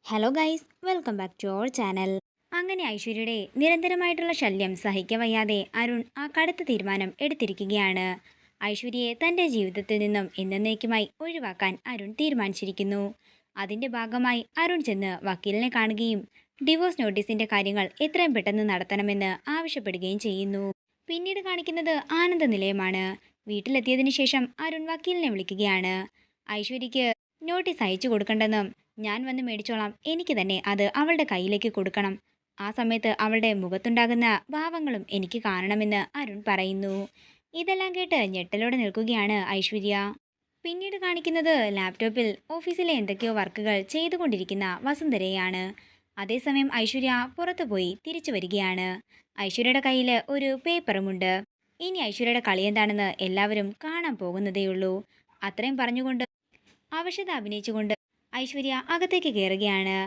Hello guys, welcome back to our channel. അങ്ങനെ ഐശ്വര്യയുടെ നിരന്തരമായിട്ടുള്ള ശല്യം സഹിക്കവയ്യാതെ അരുൺ ആ കടുത്ത തീരുമാനം എടുത്തിരിക്കുകയാണ്. ഐശ്വര്യയെ തൻ്റെ ജീവിതത്തിൽ നിന്നും എന്നേക്കുമായി ഒഴിവാക്കാൻ അരുൺ തീരുമാനിച്ചിരിക്കുന്നു. അതിൻ്റെ ഭാഗമായി അരുൺ ചെന്ന് വക്കീലിനെ കാണുകയും ഡിവോഴ്സ് നോട്ടീസിൻ്റെ കാര്യങ്ങൾ എത്രയും പെട്ടെന്ന് നടത്തണമെന്ന് ആവശ്യപ്പെടുകയും ചെയ്യുന്നു. പിന്നീട് കാണിക്കുന്നത് ആനന്ദ നിലയമാണ്. വീട്ടിലെത്തിയതിനു ശേഷം അരുൺ വക്കീലിനെ വിളിക്കുകയാണ്. ഐശ്വര്യയ്ക്ക് നോട്ടീസ് അയച്ചു കൊടുക്കണ്ടെന്നും ഞാൻ വന്ന് മേടിച്ചോളാം, എനിക്ക് തന്നെ അത് അവളുടെ കയ്യിലേക്ക് കൊടുക്കണം, ആ സമയത്ത് അവളുടെ മുഖത്തുണ്ടാകുന്ന ഭാവങ്ങളും എനിക്ക് കാണണമെന്ന് അരുൺ പറയുന്നു. ഇതെല്ലാം കേട്ട് ഞെട്ടലോടെ നിൽക്കുകയാണ് ഐശ്വര്യ. പിന്നീട് കാണിക്കുന്നത് ലാപ്ടോപ്പിൽ ഓഫീസിലെ എന്തൊക്കെയോ വർക്കുകൾ ചെയ്തുകൊണ്ടിരിക്കുന്ന വസുന്ധരയാണ്. അതേസമയം ഐശ്വര്യ പുറത്തു പോയി തിരിച്ചു വരികയാണ്. ഐശ്വര്യയുടെ കയ്യിൽ ഒരു പേപ്പറുമുണ്ട്. ഇനി ഐശ്വര്യയുടെ കളി എന്താണെന്ന് എല്ലാവരും കാണാൻ പോകുന്നതേയുള്ളൂ. അത്രയും പറഞ്ഞുകൊണ്ട് അവശത അഭിനയിച്ചുകൊണ്ട് ഐശ്വര്യ അകത്തേക്ക് കയറുകയാണ്.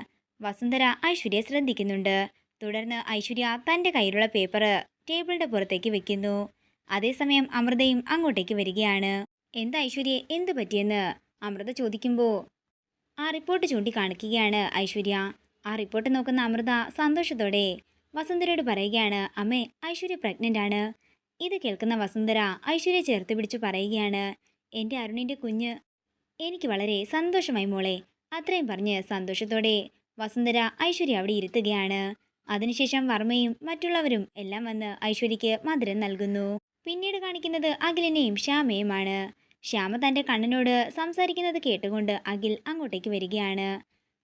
വസുന്ധര ഐശ്വര്യയെ ശ്രദ്ധിക്കുന്നുണ്ട്. തുടർന്ന് ഐശ്വര്യ തൻ്റെ കയ്യിലുള്ള പേപ്പർ ടേബിളിൻ്റെ പുറത്തേക്ക് വെക്കുന്നു. അതേസമയം അമൃതയും അങ്ങോട്ടേക്ക് വരികയാണ്. എന്താ ഐശ്വര്യ, എന്ത് പറ്റിയെന്ന് അമൃത ചോദിക്കുമ്പോൾ ആ റിപ്പോർട്ട് ചൂണ്ടിക്കാണിക്കുകയാണ് ഐശ്വര്യ. ആ റിപ്പോർട്ട് നോക്കുന്ന അമൃത സന്തോഷത്തോടെ വസുന്ധരയോട് പറയുകയാണ്, അമ്മേ, ഐശ്വര്യ പ്രഗ്നൻ്റ് ആണ്. ഇത് കേൾക്കുന്ന വസുന്ധര ഐശ്വര്യ ചേർത്ത് പിടിച്ച് പറയുകയാണ്, എൻ്റെ അരുണിൻ്റെ കുഞ്ഞ്. എനിക്ക് വളരെ സന്തോഷമായി മോളെ. അത്രയും പറഞ്ഞ് സന്തോഷത്തോടെ വസുന്ധര ഐശ്വര്യ അവിടെ ഇരുത്തുകയാണ്. അതിനുശേഷം വർമ്മയും മറ്റുള്ളവരും എല്ലാം വന്ന് ഐശ്വര്യയ്ക്ക് മധുരം നൽകുന്നു. പിന്നീട് കാണിക്കുന്നത് അഖിലിനെയും ശ്യാമയുമാണ്. ശ്യാമ തൻ്റെ കണ്ണനോട് സംസാരിക്കുന്നത് കേട്ടുകൊണ്ട് അഖിൽ അങ്ങോട്ടേക്ക് വരികയാണ്.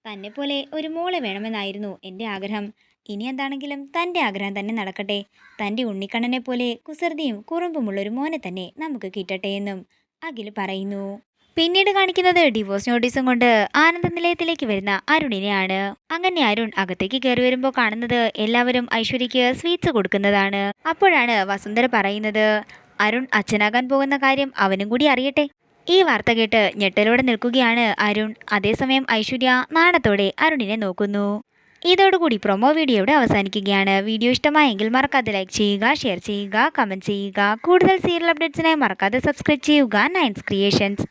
തന്നെ പോലെ ഒരു മോളെ വേണമെന്നായിരുന്നു എൻ്റെ ആഗ്രഹം. ഇനി എന്താണെങ്കിലും തൻ്റെ ആഗ്രഹം തന്നെ നടക്കട്ടെ. തൻ്റെ ഉണ്ണിക്കണ്ണനെ പോലെ കുസൃതിയും കുറുമ്പുമുള്ളൊരു മോനെ തന്നെ നമുക്ക് കിട്ടട്ടെ എന്നും അഖിൽ പറയുന്നു. പിന്നീട് കാണിക്കുന്നത് ഡിവോഴ്സ് നോട്ടീസും കൊണ്ട് ആനന്ദ നിലയത്തിലേക്ക് വരുന്ന അരുണിനെയാണ്. അങ്ങനെ അരുൺ അകത്തേക്ക് കയറി വരുമ്പോൾ കാണുന്നത് എല്ലാവരും ഐശ്വര്യയ്ക്ക് സ്വീറ്റ്സ് കൊടുക്കുന്നതാണ്. അപ്പോഴാണ് വസുന്ധര പറയുന്നത്, അരുൺ അച്ഛനാകാൻ പോകുന്ന കാര്യം അവനും കൂടി അറിയട്ടെ. ഈ വാർത്ത കേട്ട് ഞെട്ടലോടെ നിൽക്കുകയാണ് അരുൺ. അതേസമയം ഐശ്വര്യ നാണത്തോടെ അരുണിനെ നോക്കുന്നു. ഇതോടുകൂടി പ്രൊമോ വീഡിയോ ഇവിടെ അവസാനിക്കുകയാണ്. വീഡിയോ ഇഷ്ടമായെങ്കിൽ മറക്കാതെ ലൈക്ക് ചെയ്യുക, ഷെയർ ചെയ്യുക, കമൻറ്റ് ചെയ്യുക. കൂടുതൽ സീരിയൽ അപ്ഡേറ്റ്സിനായി മറക്കാതെ സബ്സ്ക്രൈബ് ചെയ്യുക നയൻസ് ക്രിയേഷൻസ്.